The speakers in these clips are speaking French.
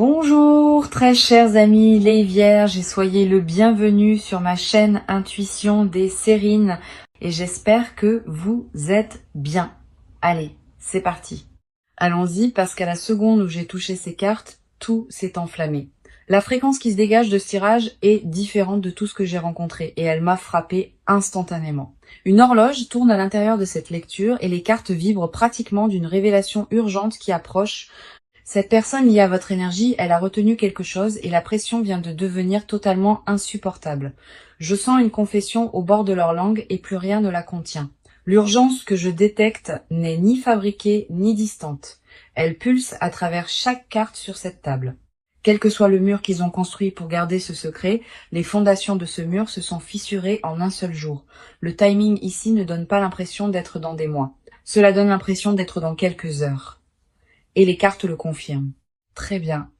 Bonjour très chers amis les vierges et soyez le bienvenu sur ma chaîne Intuition des Sérines et j'espère que vous êtes bien. Allez, c'est parti. Allons-y parce qu'à la seconde où j'ai touché ces cartes, tout s'est enflammé. La fréquence qui se dégage de ce tirage est différente de tout ce que j'ai rencontré et elle m'a frappé instantanément. Une horloge tourne à l'intérieur de cette lecture et les cartes vibrent pratiquement d'une révélation urgente qui approche. Cette personne liée à votre énergie, elle a retenu quelque chose et la pression vient de devenir totalement insupportable. Je sens une confession au bord de leur langue et plus rien ne la contient. L'urgence que je détecte n'est ni fabriquée ni distante. Elle pulse à travers chaque carte sur cette table. Quel que soit le mur qu'ils ont construit pour garder ce secret, les fondations de ce mur se sont fissurées en un seul jour. Le timing ici ne donne pas l'impression d'être dans des mois. Cela donne l'impression d'être dans quelques heures. Et les cartes le confirment. Très bien.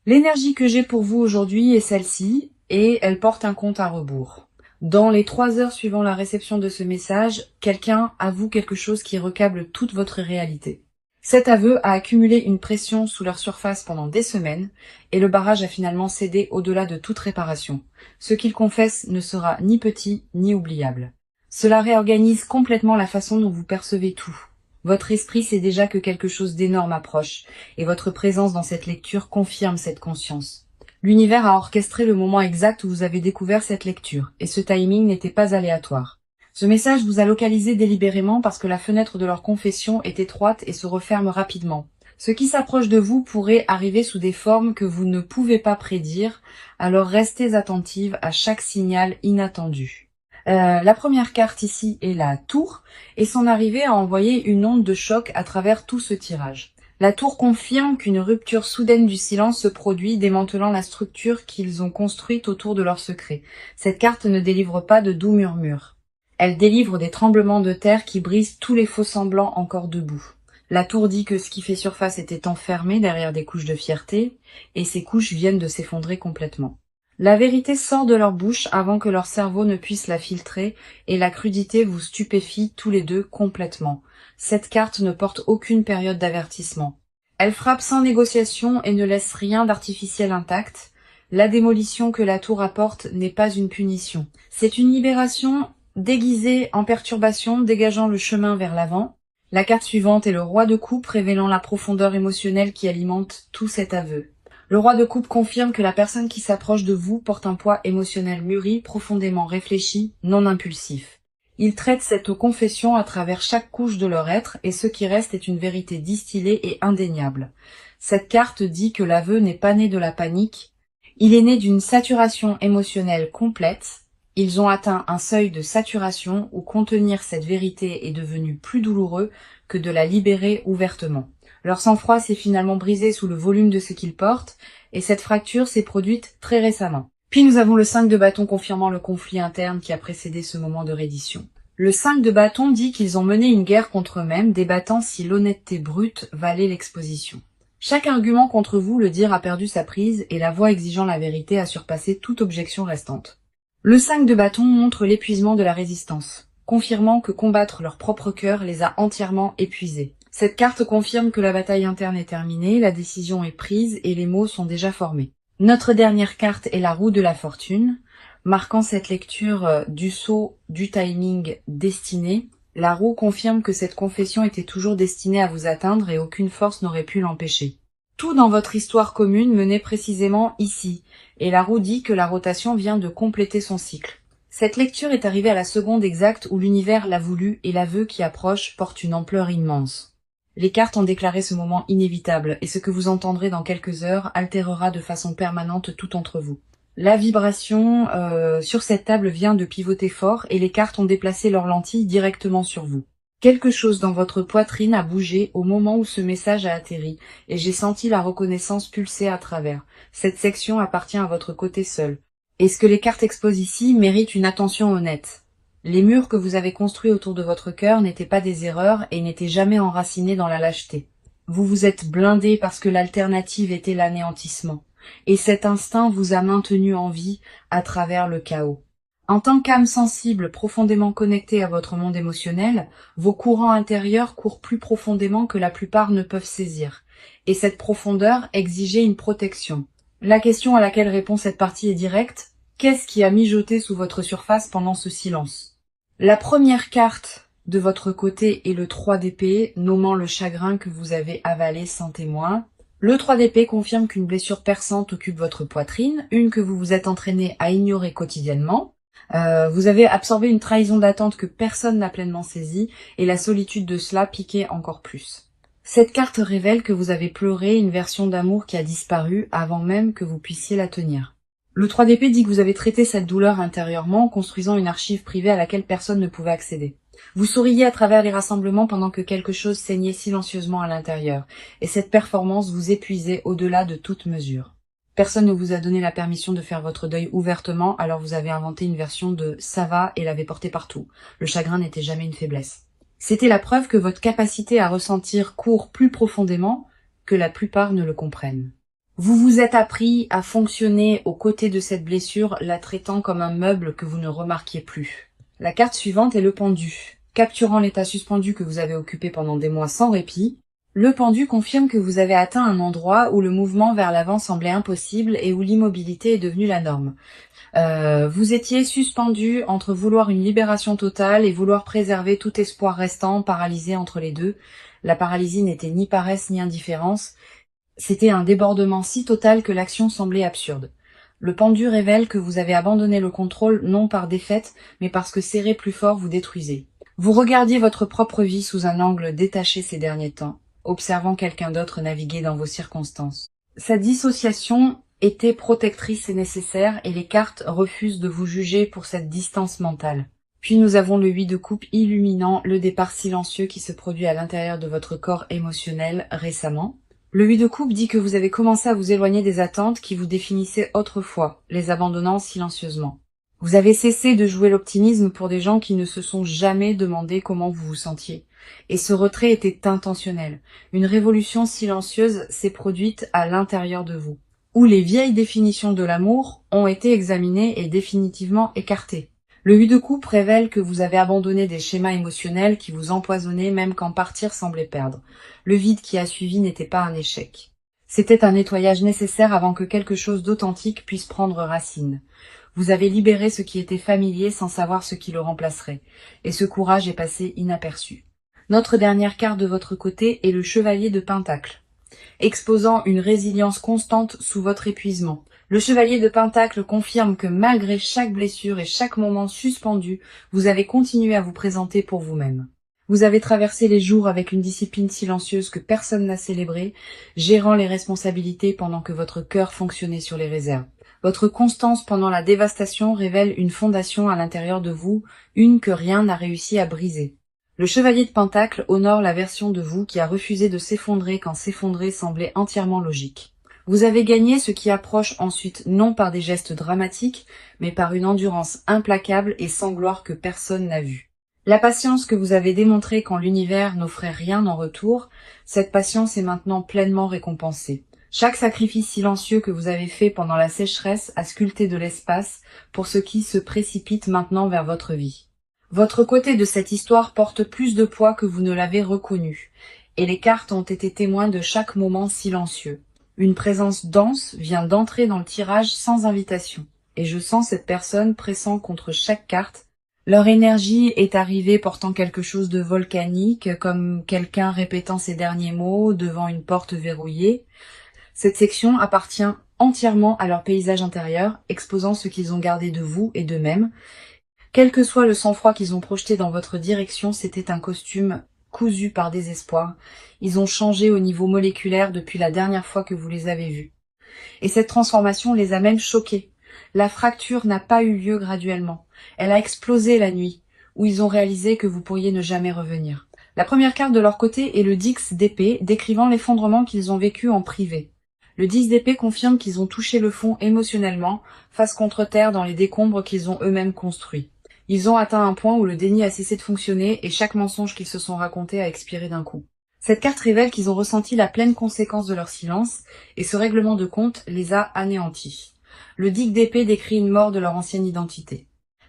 L'énergie que j'ai pour vous aujourd'hui est celle-ci, et elle porte un compte à rebours. Dans les 3 heures suivant la réception de ce message, quelqu'un avoue quelque chose qui recable toute votre réalité. Cet aveu a accumulé une pression sous leur surface pendant des semaines, et le barrage a finalement cédé au-delà de toute réparation. Ce qu'il confesse ne sera ni petit ni oubliable. Cela réorganise complètement la façon dont vous percevez tout. Votre esprit sait déjà que quelque chose d'énorme approche, et votre présence dans cette lecture confirme cette conscience. L'univers a orchestré le moment exact où vous avez découvert cette lecture, et ce timing n'était pas aléatoire. Ce message vous a localisé délibérément parce que la fenêtre de leur confession est étroite et se referme rapidement. Ce qui s'approche de vous pourrait arriver sous des formes que vous ne pouvez pas prédire, alors restez attentive à chaque signal inattendu. La première carte ici est la tour, et son arrivée a envoyé une onde de choc à travers tout ce tirage. La tour confirme qu'une rupture soudaine du silence se produit, démantelant la structure qu'ils ont construite autour de leur secret. Cette carte ne délivre pas de doux murmures. Elle délivre des tremblements de terre qui brisent tous les faux semblants encore debout. La tour dit que ce qui fait surface était enfermé derrière des couches de fierté, et ces couches viennent de s'effondrer complètement. La vérité sort de leur bouche avant que leur cerveau ne puisse la filtrer et la crudité vous stupéfie tous les deux complètement. Cette carte ne porte aucune période d'avertissement. Elle frappe sans négociation et ne laisse rien d'artificiel intact. La démolition que la tour apporte n'est pas une punition. C'est une libération déguisée en perturbation, dégageant le chemin vers l'avant. La carte suivante est le roi de coupe, révélant la profondeur émotionnelle qui alimente tout cet aveu. Le roi de coupe confirme que la personne qui s'approche de vous porte un poids émotionnel mûri, profondément réfléchi, non impulsif. Il traite cette confession à travers chaque couche de leur être et ce qui reste est une vérité distillée et indéniable. Cette carte dit que l'aveu n'est pas né de la panique, il est né d'une saturation émotionnelle complète. Ils ont atteint un seuil de saturation où contenir cette vérité est devenu plus douloureux que de la libérer ouvertement. Leur sang-froid s'est finalement brisé sous le volume de ce qu'ils portent, et cette fracture s'est produite très récemment. Puis nous avons le 5 de bâton confirmant le conflit interne qui a précédé ce moment de reddition. Le 5 de bâton dit qu'ils ont mené une guerre contre eux-mêmes, débattant si l'honnêteté brute valait l'exposition. Chaque argument contre vous, le dire, a perdu sa prise, et la voix exigeant la vérité a surpassé toute objection restante. Le 5 de bâton montre l'épuisement de la résistance, confirmant que combattre leur propre cœur les a entièrement épuisés. Cette carte confirme que la bataille interne est terminée, la décision est prise et les mots sont déjà formés. Notre dernière carte est la roue de la fortune, marquant cette lecture du sceau du timing destiné. La roue confirme que cette confession était toujours destinée à vous atteindre et aucune force n'aurait pu l'empêcher. Tout dans votre histoire commune menait précisément ici, et la roue dit que la rotation vient de compléter son cycle. Cette lecture est arrivée à la seconde exacte où l'univers l'a voulu et l'aveu qui approche porte une ampleur immense. Les cartes ont déclaré ce moment inévitable, et ce que vous entendrez dans quelques heures altérera de façon permanente tout entre vous. La vibration sur cette table vient de pivoter fort, et les cartes ont déplacé leurs lentilles directement sur vous. Quelque chose dans votre poitrine a bougé au moment où ce message a atterri, et j'ai senti la reconnaissance pulser à travers. Cette section appartient à votre côté seul. Et ce que les cartes exposent ici mérite une attention honnête. Les murs que vous avez construits autour de votre cœur n'étaient pas des erreurs et n'étaient jamais enracinés dans la lâcheté. Vous vous êtes blindé parce que l'alternative était l'anéantissement. Et cet instinct vous a maintenu en vie à travers le chaos. En tant qu'âme sensible profondément connectée à votre monde émotionnel, vos courants intérieurs courent plus profondément que la plupart ne peuvent saisir. Et cette profondeur exigeait une protection. La question à laquelle répond cette partie est directe. Qu'est-ce qui a mijoté sous votre surface pendant ce silence? La première carte de votre côté est le 3 d'épée, nommant le chagrin que vous avez avalé sans témoin. Le 3 d'épée confirme qu'une blessure perçante occupe votre poitrine, une que vous vous êtes entraîné à ignorer quotidiennement. Vous avez absorbé une trahison d'attente que personne n'a pleinement saisie, et la solitude de cela piquait encore plus. Cette carte révèle que vous avez pleuré une version d'amour qui a disparu avant même que vous puissiez la tenir. Le 3 d'épée dit que vous avez traité cette douleur intérieurement en construisant une archive privée à laquelle personne ne pouvait accéder. Vous souriez à travers les rassemblements pendant que quelque chose saignait silencieusement à l'intérieur, et cette performance vous épuisait au-delà de toute mesure. Personne ne vous a donné la permission de faire votre deuil ouvertement, alors vous avez inventé une version de « ça va » et l'avez porté partout. Le chagrin n'était jamais une faiblesse. C'était la preuve que votre capacité à ressentir court plus profondément que la plupart ne le comprennent. Vous vous êtes appris à fonctionner aux côtés de cette blessure, la traitant comme un meuble que vous ne remarquiez plus. La carte suivante est le pendu. Capturant l'état suspendu que vous avez occupé pendant des mois sans répit, le pendu confirme que vous avez atteint un endroit où le mouvement vers l'avant semblait impossible et où l'immobilité est devenue la norme. Vous étiez suspendu entre vouloir une libération totale et vouloir préserver tout espoir restant, paralysé entre les deux. La paralysie n'était ni paresse ni indifférence. C'était un débordement si total que l'action semblait absurde. Le pendu révèle que vous avez abandonné le contrôle non par défaite, mais parce que serré plus fort vous détruisez. Vous regardiez votre propre vie sous un angle détaché ces derniers temps, observant quelqu'un d'autre naviguer dans vos circonstances. Cette dissociation était protectrice et nécessaire, et les cartes refusent de vous juger pour cette distance mentale. Puis nous avons le 8 de coupe illuminant le départ silencieux qui se produit à l'intérieur de votre corps émotionnel récemment. Le 8 de coupe dit que vous avez commencé à vous éloigner des attentes qui vous définissaient autrefois, les abandonnant silencieusement. Vous avez cessé de jouer l'optimisme pour des gens qui ne se sont jamais demandé comment vous vous sentiez. Et ce retrait était intentionnel. Une révolution silencieuse s'est produite à l'intérieur de vous, où les vieilles définitions de l'amour ont été examinées et définitivement écartées. Le 8 de coupe révèle que vous avez abandonné des schémas émotionnels qui vous empoisonnaient même quand partir semblait perdre. Le vide qui a suivi n'était pas un échec. C'était un nettoyage nécessaire avant que quelque chose d'authentique puisse prendre racine. Vous avez libéré ce qui était familier sans savoir ce qui le remplacerait, et ce courage est passé inaperçu. Notre dernière carte de votre côté est le chevalier de Pentacle, exposant une résilience constante sous votre épuisement. Le chevalier de Pentacle confirme que malgré chaque blessure et chaque moment suspendu, vous avez continué à vous présenter pour vous-même. Vous avez traversé les jours avec une discipline silencieuse que personne n'a célébrée, gérant les responsabilités pendant que votre cœur fonctionnait sur les réserves. Votre constance pendant la dévastation révèle une fondation à l'intérieur de vous, une que rien n'a réussi à briser. Le chevalier de Pentacle honore la version de vous qui a refusé de s'effondrer quand s'effondrer semblait entièrement logique. Vous avez gagné ce qui approche ensuite non par des gestes dramatiques, mais par une endurance implacable et sans gloire que personne n'a vue. La patience que vous avez démontrée quand l'univers n'offrait rien en retour, cette patience est maintenant pleinement récompensée. Chaque sacrifice silencieux que vous avez fait pendant la sécheresse a sculpté de l'espace pour ce qui se précipite maintenant vers votre vie. Votre côté de cette histoire porte plus de poids que vous ne l'avez reconnu, et les cartes ont été témoins de chaque moment silencieux. Une présence dense vient d'entrer dans le tirage sans invitation, et je sens cette personne pressant contre chaque carte. Leur énergie est arrivée portant quelque chose de volcanique, comme quelqu'un répétant ses derniers mots devant une porte verrouillée. Cette section appartient entièrement à leur paysage intérieur, exposant ce qu'ils ont gardé de vous et d'eux-mêmes. Quel que soit le sang-froid qu'ils ont projeté dans votre direction, c'était un costume cousu par désespoir. Ils ont changé au niveau moléculaire depuis la dernière fois que vous les avez vus. Et cette transformation les a même choqués. La fracture n'a pas eu lieu graduellement. Elle a explosé la nuit, où ils ont réalisé que vous pourriez ne jamais revenir. La première carte de leur côté est le 10 d'épée, décrivant l'effondrement qu'ils ont vécu en privé. Le 10 d'épée confirme qu'ils ont touché le fond émotionnellement, face contre terre dans les décombres qu'ils ont eux-mêmes construits. Ils ont atteint un point où le déni a cessé de fonctionner et chaque mensonge qu'ils se sont raconté a expiré d'un coup. Cette carte révèle qu'ils ont ressenti la pleine conséquence de leur silence et ce règlement de compte les a anéantis. Le 10 d'épée décrit une mort de leur ancienne identité.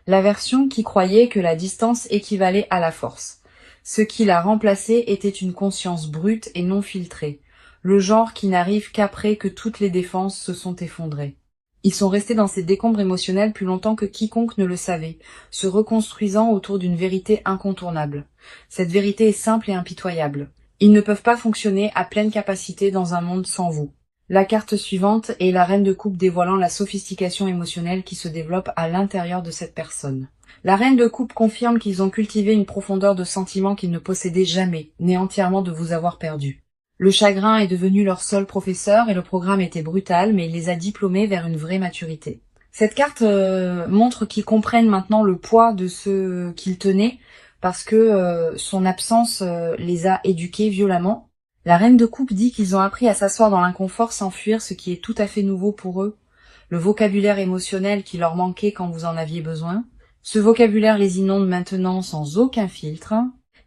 La version qui croyait que la distance équivalait à la force. Ce qui l'a remplacé était une conscience brute et non filtrée, le genre qui n'arrive qu'après que toutes les défenses se sont effondrées. Ils sont restés dans ces décombres émotionnels plus longtemps que quiconque ne le savait, se reconstruisant autour d'une vérité incontournable. Cette vérité est simple et impitoyable. Ils ne peuvent pas fonctionner à pleine capacité dans un monde sans vous. La carte suivante est la reine de coupe dévoilant la sophistication émotionnelle qui se développe à l'intérieur de cette personne. La reine de coupe confirme qu'ils ont cultivé une profondeur de sentiments qu'ils ne possédaient jamais, nés entièrement de vous avoir perdu. Le chagrin est devenu leur seul professeur et le programme était brutal, mais il les a diplômés vers une vraie maturité. Cette carte montre qu'ils comprennent maintenant le poids de ce qu'ils tenaient, parce que son absence les a éduqués violemment. La reine de coupe dit qu'ils ont appris à s'asseoir dans l'inconfort sans fuir ce qui est tout à fait nouveau pour eux, le vocabulaire émotionnel qui leur manquait quand vous en aviez besoin. Ce vocabulaire les inonde maintenant sans aucun filtre.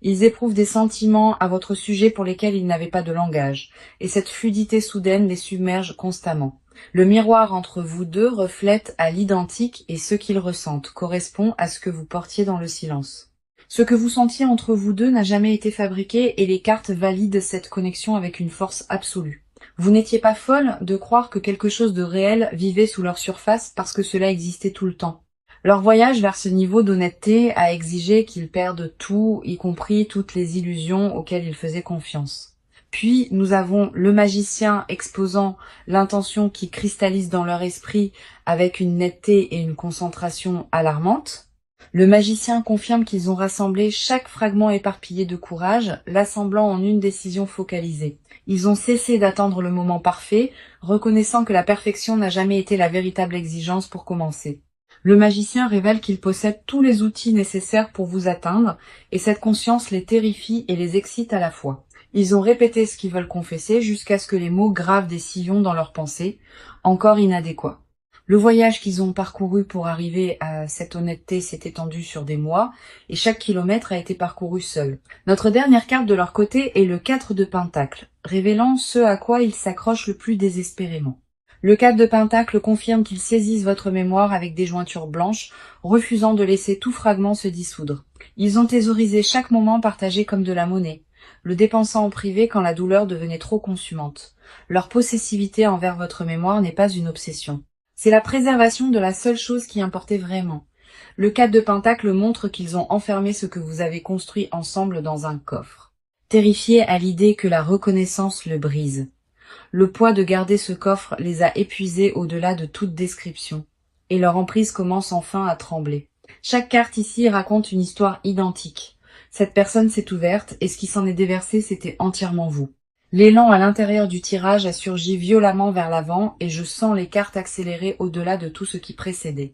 Ils éprouvent des sentiments à votre sujet pour lesquels ils n'avaient pas de langage, et cette fluidité soudaine les submerge constamment. Le miroir entre vous deux reflète à l'identique et ce qu'ils ressentent correspond à ce que vous portiez dans le silence. Ce que vous sentiez entre vous deux n'a jamais été fabriqué et les cartes valident cette connexion avec une force absolue. Vous n'étiez pas folle de croire que quelque chose de réel vivait sous leur surface parce que cela existait tout le temps. Leur voyage vers ce niveau d'honnêteté a exigé qu'ils perdent tout, y compris toutes les illusions auxquelles ils faisaient confiance. Puis nous avons le magicien exposant l'intention qui cristallise dans leur esprit avec une netteté et une concentration alarmantes. Le magicien confirme qu'ils ont rassemblé chaque fragment éparpillé de courage, l'assemblant en une décision focalisée. Ils ont cessé d'attendre le moment parfait, reconnaissant que la perfection n'a jamais été la véritable exigence pour commencer. Le magicien révèle qu'il possède tous les outils nécessaires pour vous atteindre, et cette conscience les terrifie et les excite à la fois. Ils ont répété ce qu'ils veulent confesser jusqu'à ce que les mots gravent des sillons dans leurs pensées, encore inadéquats. Le voyage qu'ils ont parcouru pour arriver à cette honnêteté s'est étendu sur des mois, et chaque kilomètre a été parcouru seul. Notre dernière carte de leur côté est le 4 de Pentacle, révélant ce à quoi ils s'accrochent le plus désespérément. Le 4 de Pentacle confirme qu'ils saisissent votre mémoire avec des jointures blanches, refusant de laisser tout fragment se dissoudre. Ils ont thésaurisé chaque moment partagé comme de la monnaie, le dépensant en privé quand la douleur devenait trop consumante. Leur possessivité envers votre mémoire n'est pas une obsession. C'est la préservation de la seule chose qui importait vraiment. Le 4 de Pentacle montre qu'ils ont enfermé ce que vous avez construit ensemble dans un coffre, terrifiés à l'idée que la reconnaissance le brise. Le poids de garder ce coffre les a épuisés au-delà de toute description, et leur emprise commence enfin à trembler. Chaque carte ici raconte une histoire identique. Cette personne s'est ouverte, et ce qui s'en est déversé, c'était entièrement vous. L'élan à l'intérieur du tirage a surgi violemment vers l'avant, et je sens les cartes accélérer au-delà de tout ce qui précédait.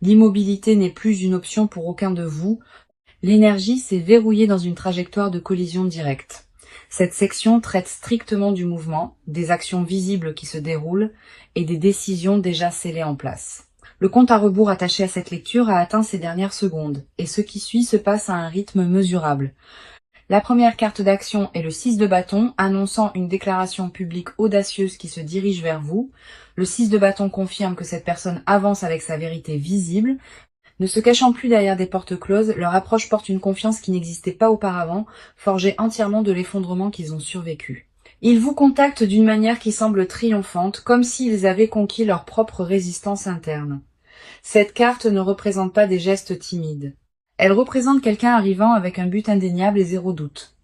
L'immobilité n'est plus une option pour aucun de vous. L'énergie s'est verrouillée dans une trajectoire de collision directe. Cette section traite strictement du mouvement, des actions visibles qui se déroulent et des décisions déjà scellées en place. Le compte à rebours attaché à cette lecture a atteint ses dernières secondes, et ce qui suit se passe à un rythme mesurable. La première carte d'action est le 6 de bâton, annonçant une déclaration publique audacieuse qui se dirige vers vous. Le 6 de bâton confirme que cette personne avance avec sa vérité visible. Ne se cachant plus derrière des portes closes, leur approche porte une confiance qui n'existait pas auparavant, forgée entièrement de l'effondrement qu'ils ont survécu. Ils vous contactent d'une manière qui semble triomphante, comme s'ils avaient conquis leur propre résistance interne. Cette carte ne représente pas des gestes timides. Elle représente quelqu'un arrivant avec un but indéniable et zéro doute.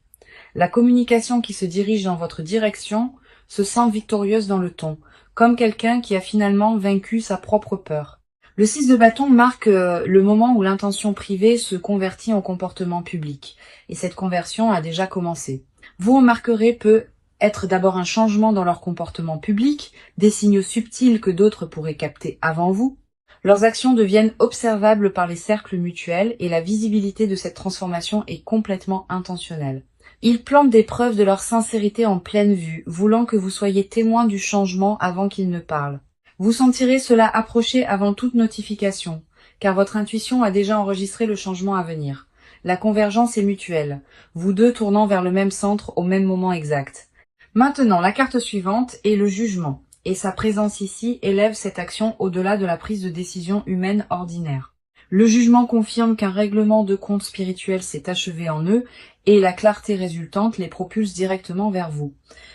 La communication qui se dirige dans votre direction se sent victorieuse dans le ton, comme quelqu'un qui a finalement vaincu sa propre peur. Le 6 de bâton marque le moment où l'intention privée se convertit en comportement public, et cette conversion a déjà commencé. Vous remarquerez peut être d'abord un changement dans leur comportement public, des signaux subtils que d'autres pourraient capter avant vous. Leurs actions deviennent observables par les cercles mutuels et la visibilité de cette transformation est complètement intentionnelle. Ils plantent des preuves de leur sincérité en pleine vue, voulant que vous soyez témoin du changement avant qu'ils ne parlent. Vous sentirez cela approcher avant toute notification, car votre intuition a déjà enregistré le changement à venir. La convergence est mutuelle, vous deux tournant vers le même centre au même moment exact. Maintenant, la carte suivante est le jugement, et sa présence ici élève cette action au-delà de la prise de décision humaine ordinaire. Le jugement confirme qu'un règlement de compte spirituel s'est achevé en eux et la clarté résultante les propulse directement vers vous.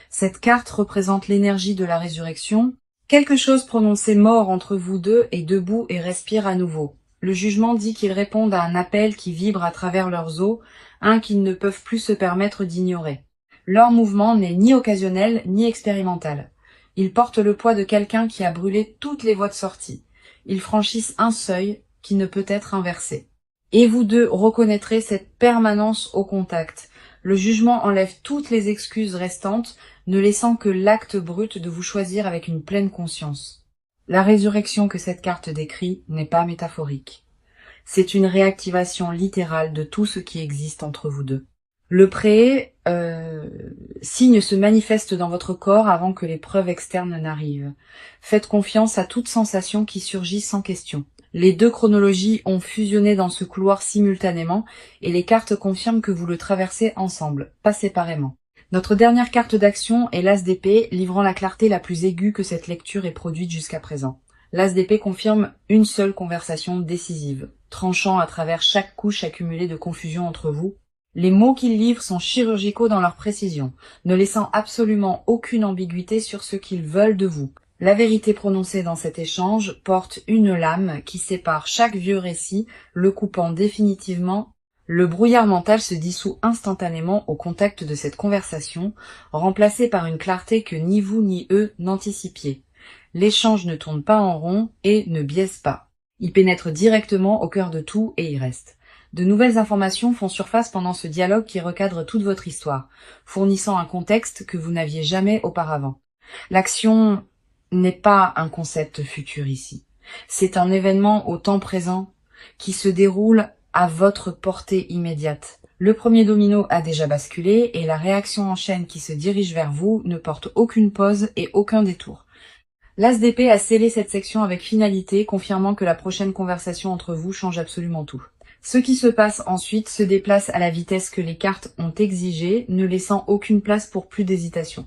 Cette carte représente l'énergie de la résurrection. Quelque chose prononcé mort entre vous deux est debout et respire à nouveau. Le jugement dit qu'ils répondent à un appel qui vibre à travers leurs os, un qu'ils ne peuvent plus se permettre d'ignorer. Leur mouvement n'est ni occasionnel ni expérimental. Ils portent le poids de quelqu'un qui a brûlé toutes les voies de sortie. Ils franchissent un seuil qui ne peut être inversé. Et vous deux reconnaîtrez cette permanence au contact. Le jugement enlève toutes les excuses restantes, ne laissant que l'acte brut de vous choisir avec une pleine conscience. La résurrection que cette carte décrit n'est pas métaphorique. C'est une réactivation littérale de tout ce qui existe entre vous deux. Le signe se manifeste dans votre corps avant que les preuves externes n'arrivent. Faites confiance à toute sensation qui surgit sans question. Les deux chronologies ont fusionné dans ce couloir simultanément et les cartes confirment que vous le traversez ensemble, pas séparément. Notre dernière carte d'action est l'As d'épée, livrant la clarté la plus aiguë que cette lecture ait produite jusqu'à présent. L'As d'épée confirme une seule conversation décisive, tranchant à travers chaque couche accumulée de confusion entre vous. Les mots qu'il livre sont chirurgicaux dans leur précision, ne laissant absolument aucune ambiguïté sur ce qu'ils veulent de vous. La vérité prononcée dans cet échange porte une lame qui sépare chaque vieux récit, le coupant définitivement. Le brouillard mental se dissout instantanément au contact de cette conversation, remplacée par une clarté que ni vous ni eux n'anticipiez. L'échange ne tourne pas en rond et ne biaise pas. Il pénètre directement au cœur de tout et y reste. De nouvelles informations font surface pendant ce dialogue qui recadre toute votre histoire, fournissant un contexte que vous n'aviez jamais auparavant. L'action n'est pas un concept futur ici. C'est un événement au temps présent qui se déroule à votre portée immédiate. Le premier domino a déjà basculé et la réaction en chaîne qui se dirige vers vous ne porte aucune pause et aucun détour. L'As d'épée a scellé cette section avec finalité, confirmant que la prochaine conversation entre vous change absolument tout. Ce qui se passe ensuite se déplace à la vitesse que les cartes ont exigée, ne laissant aucune place pour plus d'hésitation.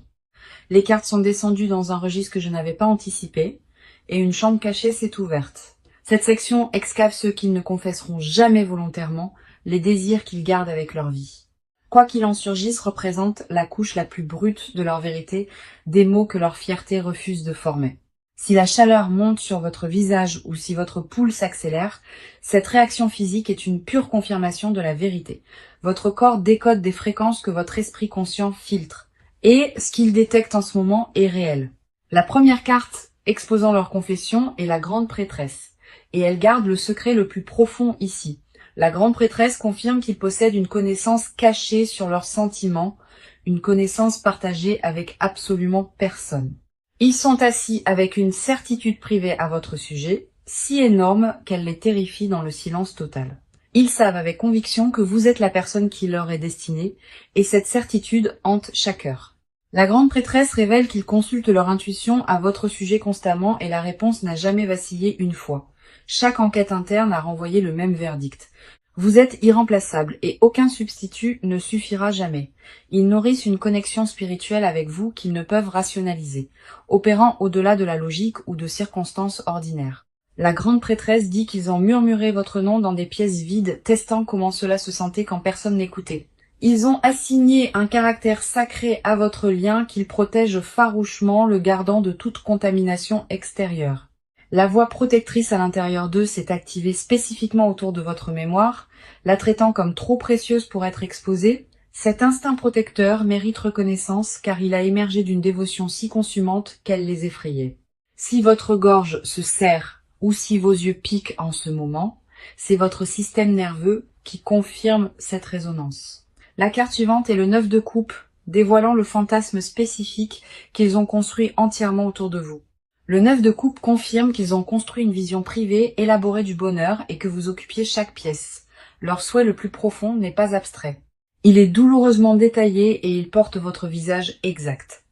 Les cartes sont descendues dans un registre que je n'avais pas anticipé, et une chambre cachée s'est ouverte. Cette section excave ceux qui ne confesseront jamais volontairement les désirs qu'ils gardent avec leur vie. Quoi qu'il en surgisse représente la couche la plus brute de leur vérité, des mots que leur fierté refuse de former. Si la chaleur monte sur votre visage ou si votre pouls s'accélère, cette réaction physique est une pure confirmation de la vérité. Votre corps décode des fréquences que votre esprit conscient filtre. Et ce qu'il détecte en ce moment est réel. La première carte exposant leur confession est la grande prêtresse, et elle garde le secret le plus profond ici. La grande prêtresse confirme qu'ils possèdent une connaissance cachée sur leurs sentiments, une connaissance partagée avec absolument personne. Ils sont assis avec une certitude privée à votre sujet, si énorme qu'elle les terrifie dans le silence total. Ils savent avec conviction que vous êtes la personne qui leur est destinée, et cette certitude hante chaque heure. La grande prêtresse révèle qu'ils consultent leur intuition à votre sujet constamment et la réponse n'a jamais vacillé une fois. Chaque enquête interne a renvoyé le même verdict. Vous êtes irremplaçable et aucun substitut ne suffira jamais. Ils nourrissent une connexion spirituelle avec vous qu'ils ne peuvent rationaliser, opérant au-delà de la logique ou de circonstances ordinaires. La grande prêtresse dit qu'ils ont murmuré votre nom dans des pièces vides, testant comment cela se sentait quand personne n'écoutait. Ils ont assigné un caractère sacré à votre lien qu'ils protègent farouchement, le gardant de toute contamination extérieure. La voix protectrice à l'intérieur d'eux s'est activée spécifiquement autour de votre mémoire, la traitant comme trop précieuse pour être exposée. Cet instinct protecteur mérite reconnaissance car il a émergé d'une dévotion si consumante qu'elle les effrayait. Si votre gorge se serre ou si vos yeux piquent en ce moment, c'est votre système nerveux qui confirme cette résonance. La carte suivante est le 9 de coupe, dévoilant le fantasme spécifique qu'ils ont construit entièrement autour de vous. Le 9 de coupe confirme qu'ils ont construit une vision privée élaborée du bonheur et que vous occupiez chaque pièce. Leur souhait le plus profond n'est pas abstrait. Il est douloureusement détaillé et il porte votre visage exact.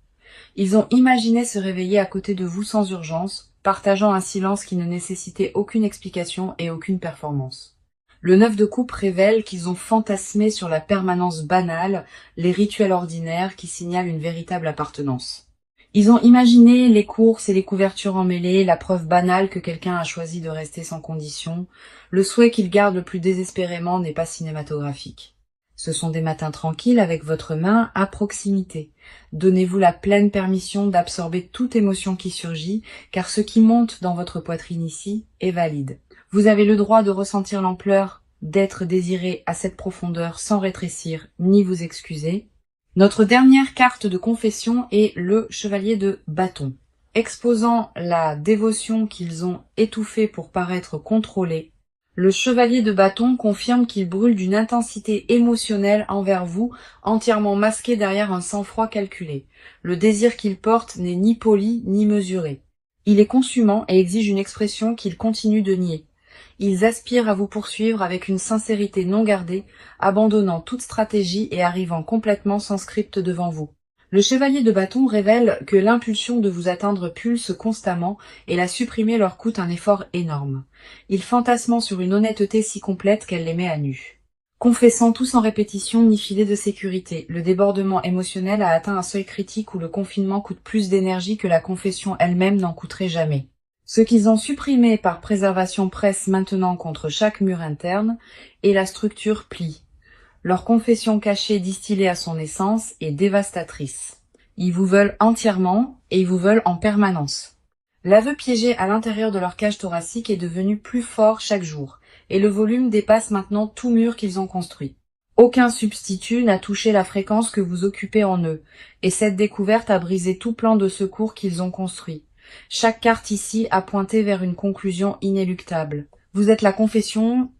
Ils ont imaginé se réveiller à côté de vous sans urgence, partageant un silence qui ne nécessitait aucune explication et aucune performance. Le 9 de coupe révèle qu'ils ont fantasmé sur la permanence banale, les rituels ordinaires qui signalent une véritable appartenance. Ils ont imaginé les courses et les couvertures emmêlées, la preuve banale que quelqu'un a choisi de rester sans condition. Le souhait qu'ils gardent le plus désespérément n'est pas cinématographique. Ce sont des matins tranquilles avec votre main à proximité. Donnez-vous la pleine permission d'absorber toute émotion qui surgit, car ce qui monte dans votre poitrine ici est valide. Vous avez le droit de ressentir l'ampleur d'être désiré à cette profondeur sans rétrécir ni vous excuser. Notre dernière carte de confession est le chevalier de bâton. Exposant la dévotion qu'ils ont étouffée pour paraître contrôlés, le chevalier de bâton confirme qu'il brûle d'une intensité émotionnelle envers vous, entièrement masqué derrière un sang-froid calculé. Le désir qu'il porte n'est ni poli ni mesuré. Il est consumant et exige une expression qu'il continue de nier. Ils aspirent à vous poursuivre avec une sincérité non gardée, abandonnant toute stratégie et arrivant complètement sans script devant vous. Le chevalier de bâton révèle que l'impulsion de vous atteindre pulse constamment et la supprimer leur coûte un effort énorme. Ils fantasment sur une honnêteté si complète qu'elle les met à nu. Confessant tout sans répétition ni filet de sécurité, le débordement émotionnel a atteint un seuil critique où le confinement coûte plus d'énergie que la confession elle-même n'en coûterait jamais. Ce qu'ils ont supprimé par préservation presse maintenant contre chaque mur interne, et la structure plie. Leur confession cachée distillée à son essence est dévastatrice. Ils vous veulent entièrement et ils vous veulent en permanence. L'aveu piégé à l'intérieur de leur cage thoracique est devenu plus fort chaque jour, et le volume dépasse maintenant tout mur qu'ils ont construit. Aucun substitut n'a touché la fréquence que vous occupez en eux, et cette découverte a brisé tout plan de secours qu'ils ont construit. Chaque carte ici a pointé vers une conclusion inéluctable. Vous êtes la confession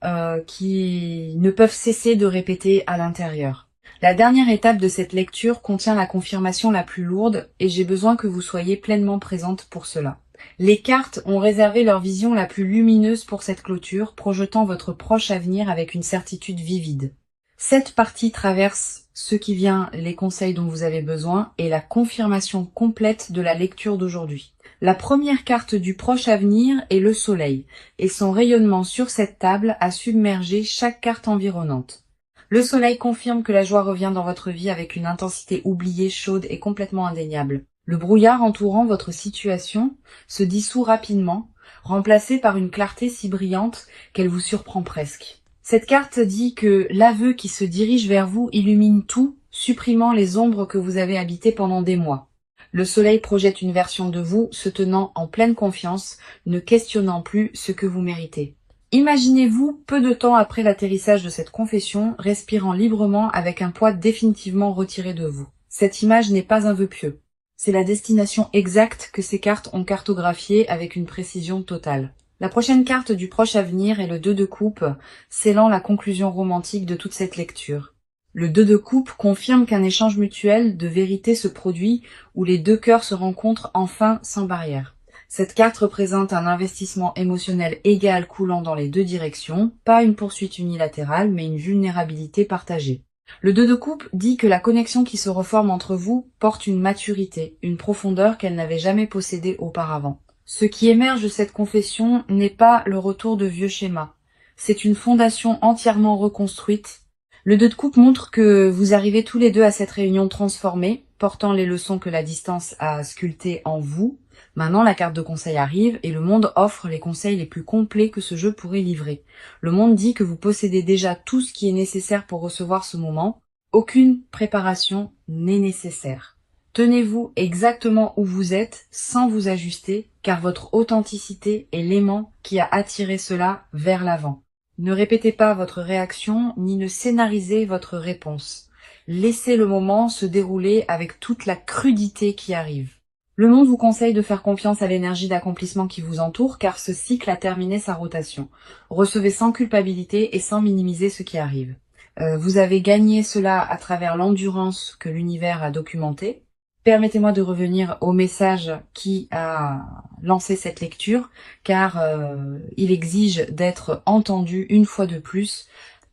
qui ne peuvent cesser de répéter à l'intérieur. La dernière étape de cette lecture contient la confirmation la plus lourde et j'ai besoin que vous soyez pleinement présente pour cela. Les cartes ont réservé leur vision la plus lumineuse pour cette clôture, projetant votre proche avenir avec une certitude vivide. Cette partie traverse ce qui vient, les conseils dont vous avez besoin et la confirmation complète de la lecture d'aujourd'hui. La première carte du proche avenir est le soleil, et son rayonnement sur cette table a submergé chaque carte environnante. Le soleil confirme que la joie revient dans votre vie avec une intensité oubliée, chaude et complètement indéniable. Le brouillard entourant votre situation se dissout rapidement, remplacé par une clarté si brillante qu'elle vous surprend presque. Cette carte dit que l'aveu qui se dirige vers vous illumine tout, supprimant les ombres que vous avez habitées pendant des mois. Le soleil projette une version de vous se tenant en pleine confiance, ne questionnant plus ce que vous méritez. Imaginez-vous, peu de temps après l'atterrissage de cette confession, respirant librement avec un poids définitivement retiré de vous. Cette image n'est pas un vœu pieux. C'est la destination exacte que ces cartes ont cartographiée avec une précision totale. La prochaine carte du proche avenir est le 2 de coupe, scellant la conclusion romantique de toute cette lecture. Le 2 de coupe confirme qu'un échange mutuel de vérité se produit où les deux cœurs se rencontrent enfin sans barrière. Cette carte représente un investissement émotionnel égal coulant dans les deux directions, pas une poursuite unilatérale mais une vulnérabilité partagée. Le 2 de coupe dit que la connexion qui se reforme entre vous porte une maturité, une profondeur qu'elle n'avait jamais possédée auparavant. Ce qui émerge de cette confession n'est pas le retour de vieux schémas. C'est une fondation entièrement reconstruite. Le 2 de coupe montre que vous arrivez tous les deux à cette réunion transformée, portant les leçons que la distance a sculptées en vous. Maintenant, la carte de conseil arrive et le monde offre les conseils les plus complets que ce jeu pourrait livrer. Le monde dit que vous possédez déjà tout ce qui est nécessaire pour recevoir ce moment. Aucune préparation n'est nécessaire. Tenez-vous exactement où vous êtes sans vous ajuster, car votre authenticité est l'aimant qui a attiré cela vers l'avant. Ne répétez pas votre réaction, ni ne scénarisez votre réponse. Laissez le moment se dérouler avec toute la crudité qui arrive. Le monde vous conseille de faire confiance à l'énergie d'accomplissement qui vous entoure, car ce cycle a terminé sa rotation. Recevez sans culpabilité et sans minimiser ce qui arrive. Vous avez gagné cela à travers l'endurance que l'univers a documentée. Permettez-moi de revenir au message qui a lancé cette lecture, car il exige d'être entendu une fois de plus.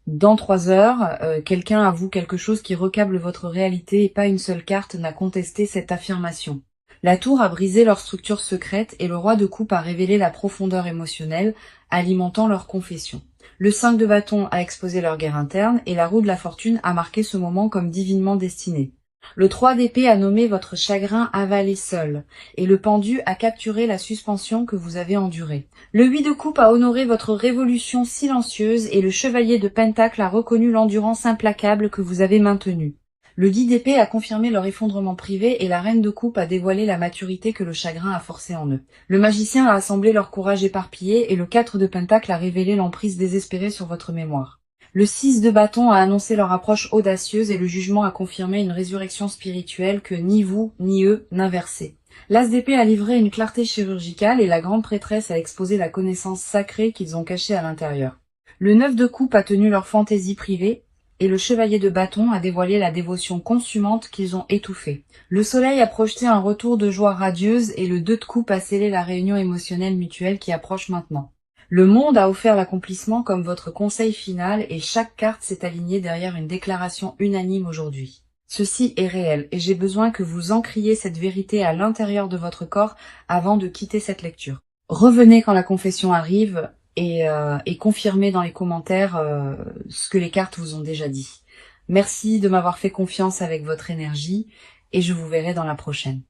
Dans 3 heures, quelqu'un avoue quelque chose qui recable votre réalité et pas une seule carte n'a contesté cette affirmation. La tour a brisé leur structure secrète et le roi de coupe a révélé la profondeur émotionnelle, alimentant leur confession. Le 5 de bâton a exposé leur guerre interne et la roue de la fortune a marqué ce moment comme divinement destiné. Le 3 d'épée a nommé votre chagrin avalé seul, et le pendu a capturé la suspension que vous avez endurée. Le 8 de coupe a honoré votre révolution silencieuse, et le chevalier de pentacle a reconnu l'endurance implacable que vous avez maintenue. Le 10 d'épée a confirmé leur effondrement privé, et la reine de coupe a dévoilé la maturité que le chagrin a forcée en eux. Le magicien a assemblé leur courage éparpillé, et le 4 de pentacle a révélé l'emprise désespérée sur votre mémoire. Le 6 de bâton a annoncé leur approche audacieuse et le jugement a confirmé une résurrection spirituelle que ni vous ni eux n'inversaient. L'as d'épée a livré une clarté chirurgicale et la grande prêtresse a exposé la connaissance sacrée qu'ils ont cachée à l'intérieur. Le 9 de coupe a tenu leur fantaisie privée et le chevalier de bâton a dévoilé la dévotion consumante qu'ils ont étouffée. Le soleil a projeté un retour de joie radieuse et le 2 de coupe a scellé la réunion émotionnelle mutuelle qui approche maintenant. Le monde a offert l'accomplissement comme votre conseil final et chaque carte s'est alignée derrière une déclaration unanime aujourd'hui. Ceci est réel et j'ai besoin que vous ancriez cette vérité à l'intérieur de votre corps avant de quitter cette lecture. Revenez quand la confession arrive et confirmez dans les commentaires ce que les cartes vous ont déjà dit. Merci de m'avoir fait confiance avec votre énergie et je vous verrai dans la prochaine.